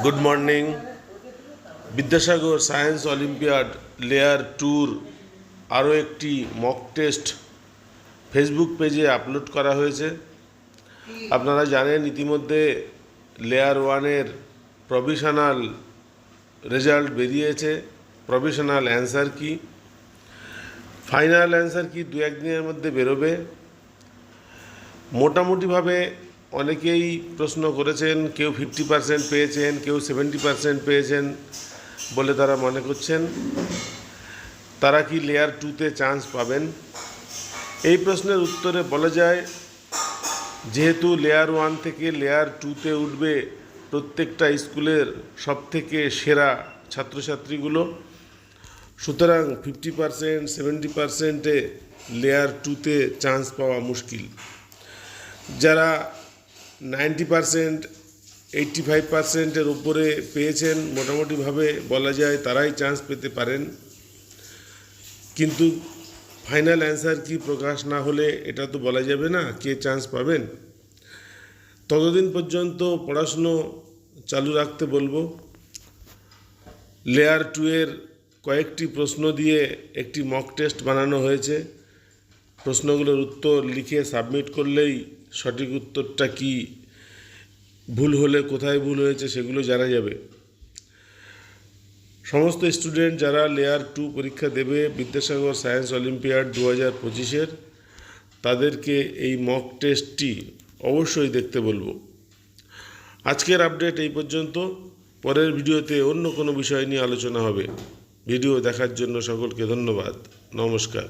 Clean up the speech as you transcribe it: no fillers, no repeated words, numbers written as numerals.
Good morning. Vidyasagar science olympiad layer টুর আরও একটি মক টেস্ট ফেসবুক পেজে আপলোড করা হয়েছে। আপনারা জানেন ইতিমধ্যে লেয়ার ওয়ানের প্রভিশনাল রেজাল্ট বেরিয়েছে। প্রভিশনাল অ্যান্সার কি, ফাইনাল অ্যান্সার কি দু একদিনের মধ্যে বেরোবে। মোটামুটিভাবে অনেকেই প্রশ্ন করেছেন, কেউ 50% পেয়েছেন, কেউ 70% পেয়েছেন বলে তারা মনে করছেন। তারা কি লেয়ার টুতে চান্স পাবেন? এই প্রশ্নের উত্তরে বলা যায়, যেহেতু লেয়ার ওয়ান থেকে লেয়ার টুতে উঠবে প্রত্যেকটা স্কুলের সবথেকে সেরা ছাত্রছাত্রীগুলো, সুতরাং 50% 70%-এ লেয়ার টুতে চান্স পাওয়া মুশকিল। যারা 90% 85%-এর উপরে পেয়েছেন, মোটামুটিভাবে বলা যায় তারাই চান্স পেতে পারেন। কিন্তু ফাইনাল অ্যান্সার কি প্রকাশ না হলে এটা তো বলা যাবে না কে চান্স পাবেন। ততদিন পর্যন্ত পড়াশুনো চালু রাখতে বলবো। লেয়ার টু এর কয়েকটি প্রশ্ন দিয়ে একটি মক টেস্ট বানানো হয়েছে। প্রশ্নগুলোর উত্তর লিখে সাবমিট করলেই সঠিক উত্তরটা কি, ভুল হলে কোথায় ভুল হয়েছে সেগুলো জানা যাবে। সমস্ত স্টুডেন্ট যারা লেয়ার টু পরীক্ষা দেবে বিদ্যাসাগর সায়েন্স অলিম্পিয়াড 2025-এর, তাদেরকে এই মক টেস্টটি অবশ্যই দেখতে বলবো। আজকের আপডেট এই পর্যন্ত। পরের ভিডিওতে অন্য কোনো বিষয় নিয়ে আলোচনা হবে। ভিডিও দেখার জন্য সকলকে ধন্যবাদ। নমস্কার।